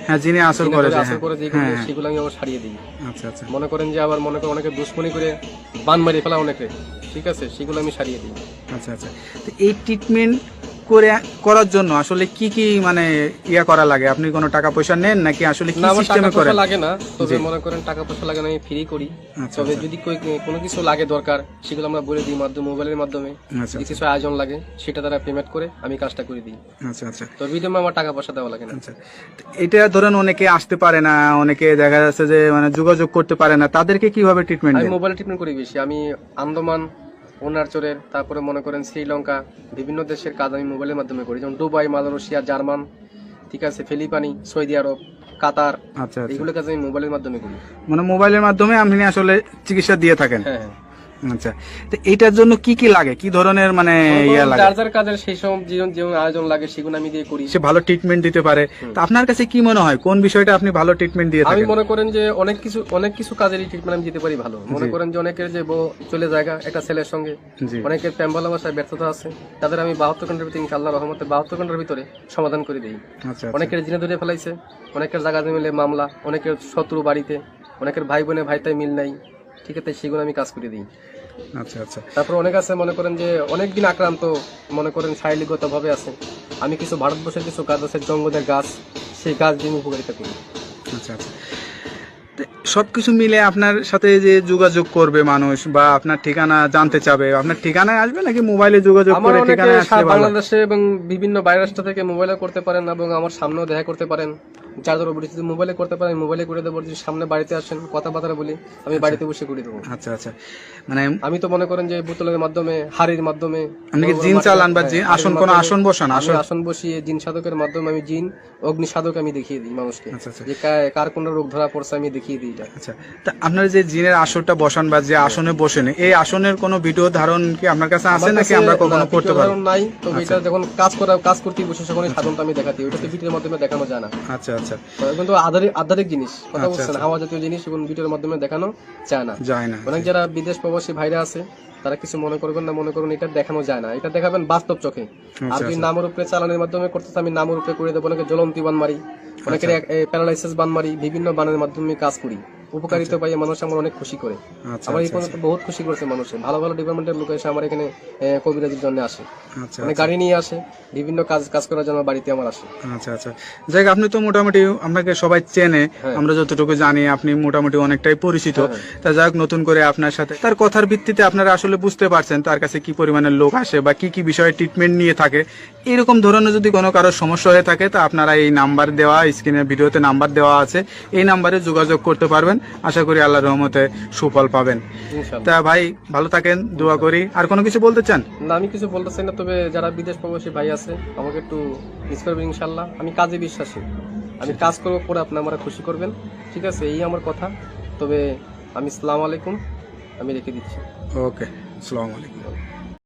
হ্যাঁ যিনি আসর করে সেগুলো আমি আবার সারিয়ে দিই। আচ্ছা আচ্ছা মনে করেন যে আবার মনে করেন অনেকে দুশ্মনী করে বান মারিয়ে ফেলা অনেকে, ঠিক আছে, সেগুলো আমি সারিয়ে দিই। আচ্ছা আচ্ছা। তো এই ট্রিটমেন্ট করে করার জন্য আসলে কি কি মানে ইয়া করা লাগে? আপনি কোনো টাকা পয়সা নেন নাকি আসলে কি না, আমার টাকা সিস্টেমে পয়সা করেন? লাগে না, তবে মনে করেন টাকা পয়সা লাগে না, আমি ফ্রি করি। আচ্ছা তবে আচ্ছা যদি কোনো কিছু লাগে দরকার, সেগুলো আমরা বলে দিই মোবাইলের মাধ্যমে। আচ্ছা যদি কিছু আয়োজন লাগে সেটা তারা পেমেন্ট করে আমি কাজটা করে দিই। আচ্ছা আচ্ছা তো বিনিময়ে আমার টাকা পয়সা দেওয়া লাগে না। আচ্ছা। তো এটা ধরেন অনেকে আসতে পারে না, অনেকে দেখা যাচ্ছে যে মানে যোগাযোগ করতে পারে না, তাদেরকে কিভাবে ট্রিটমেন্ট আমি দেন? মোবাইলে ট্রিটমেন্ট করি বেশি। আমি আন্দামান, অরুণাচলের, তারপরে মনে করেন শ্রীলঙ্কা, বিভিন্ন দেশের কাজ আমি মোবাইলের মাধ্যমে করি, যেমন দুবাই, মালয়েশিয়া, জার্মান, ঠিক আছে, ফিলিপাইনি, সৌদি আরব, কাতার, আচ্ছা আচ্ছা। এইগুলো কাজ আমি মোবাইলের মাধ্যমে করি। মানে মোবাইলের মাধ্যমে আপনি আসলে চিকিৎসা দিয়ে থাকেন? হ্যাঁ হ্যাঁ। আচ্ছা। তো এইটার জন্য কি কি লাগে, কি ধরনের মানে ইয়া লাগে? যার যার কাজের সেই সব যেমন আয়োজন লাগে সেগুলো আমি দিয়ে করি। সে ভালো ট্রিটমেন্ট দিতে পারে। তো আপনার কাছে কি মনে হয় কোন বিষয়টা আপনি ভালো ট্রিটমেন্ট দিয়ে আমি থাকেন? মনে করেন যে অনেক কিছু কাজের ট্রিটমেন্ট আমি দিতে পারি ভালো। মনে করেন যে অনেকের যে বউ চলে জায়গা একটা ছেলের সঙ্গে, জি অনেকের প্রেম ভালোবাসায় ব্যর্থতা আছে, তাদের আমি 72 ঘন্টার ভিতরে, ইনশাআল্লাহ রহমতে 72 ঘন্টার ভিতরে সমাধান করে দিই। আচ্ছা অনেকের জিনে ধরে ফেলাইছে, অনেকের জায়গা মিলে মামলা, অনেকের শত্রু বাড়িতে, অনেকের ভাই বোনে ভাইতাই মিল নাই, ঠিক আছে, সেগুলো আমি কাজ করে দিই। আচ্ছা আচ্ছা তারপর অনেক আছে মনে করেন যে অনেকদিন আক্রান্ত, মনে করেন শারীরিকগত ভাবে আছে, আমি কিছু ভারতবর্ষের কিছু গাছ আছে, জঙ্গলের গাছ, সেই গাছ দিয়ে আমি উপকারিতা করি। আচ্ছা আচ্ছা। তো সবকিছু মিলে আপনার সাথে যে যোগাযোগ করবে মানুষ বা আপনার ঠিকানা জানতে চাবে, আপনার ঠিকানায় আসবে নাকি মোবাইলে যোগাযোগ আমার করে অনেকে ঠিকানায় আসলে ভালো? বাংলাদেশে এবং বিভিন্ন বাইরের রাষ্ট্র থেকে মোবাইলে করতে পারেন এবং আমার সামনেও দেখা করতে পারেন। যার ধরো যদি মোবাইলে করতে পারেন মোবাইলে করে দেবো, যদি সামনে বাড়িতে আসেন কথাবার্তা বলি, আমি বাড়িতে বসে করে দেবো। আচ্ছা আচ্ছা। মানে আমি তো মনে করেন যে বোতলের মাধ্যমে, হাড়ির মাধ্যমে, আপনি কি জিন চালান বা জিন আসন কোন আসন বসান? আমি আসন বসিয়ে জিন সাধকের মাধ্যমে আমি জিন অগ্নি সাধক আমি দেখিয়ে দিই মানুষকে, আচ্ছা আচ্ছা যে কার কোন রোগ ধরা পড়ছে আমি দেখিয়ে দিই এটা। আচ্ছা। তা আপনার যে জিনের আসরটা বসান বা যে আসনে বসেন, এই আসনের কোনো ভিডিও ধারণ কি আপনার কাছে আছে নাকি আমরা কখনো করতে পারবো? নাই, তবে এটা যখন কাজ করতে বসে তখনই সাধনটা আমি দেখাতে, ওটা তো ভিডিওর মাধ্যমে দেখানো যায় না। আচ্ছা আচ্ছা কিন্তু আধারিক জিনিস, কথা বলছেন, হাওয়া জাতীয় জিনিস এবং ভিডিওর মাধ্যমে দেখানো যায় না। যায় না। অনেক যারা বিদেশ প্রবাসী ভাইরা আছে তারা কিছু মনে করবেন না, মনে করুন এটা দেখানো যায় না, এটা দেখাবেন বাস্তব চোখে। আর যদি নামের উপরে চালানের মাধ্যমে করতেছে, আমি নামের উপরে করে দেবো। অনেকে জ্বলন্তি বান মারি, অনেকের প্যারালাইসিস বান মারি, বিভিন্ন বানের মাধ্যমে কাজ করি, উপকারিতা পাই, মানুষ আমার অনেক খুশি করে। আমার এই পর্যন্ত বহুত খুশি করেছে মানুষে, ভালো ভালো ডিপার্টমেন্টের লোক এসে আমার এখানে কবিরাজির জন্য আসে, আচ্ছা মানে গাড়ি নিয়ে আসে, বিভিন্ন কাজ করার জন্য বাড়িতে আমার আসে। আচ্ছা আচ্ছা। যাই হোক, আপনি তো মোটামুটি আপনাকে সবাই চেনে, আমরা যতটুকু জানি আপনি মোটামুটি অনেকটাই পরিচিত। তা যাই হোক, নতুন করে আপনার সাথে তার কথার ভিত্তিতে আপনারা আসলে বুঝতে পারছেন তার কাছে কি পরিমাণের লোক আসে বা কি কি বিষয়ে ট্রিটমেন্ট নিয়ে থাকে। এরকম ধরনের যদি কোনো কারোর সমস্যা হয়ে থাকে তা আপনারা এই নাম্বার দেওয়া, স্ক্রিনের ভিডিওতে নাম্বার দেওয়া আছে, এই নাম্বারে যোগাযোগ করতে পারবেন। আশা করি আল্লাহর রহমতে সুফল পাবেন। তা ভাই ভালো থাকেন, দোয়া করি। আর কোনো কিছু বলতে চান? না, আমি কিছু বলতে চাই না, তবে যারা বিদেশ প্রবাসী ভাই আছে আমাকে একটু মিস করবেন ইনশাল্লাহ। আমি কাজে বিশ্বাসী, আমি কাজ করবো, পরে আপনি আমার খুশি করবেন, ঠিক আছে, এই আমার কথা। তবে আমি আসসালামু আলাইকুম, আমি রেখে দিচ্ছি। ওকে, আসসালামু আলাইকুম।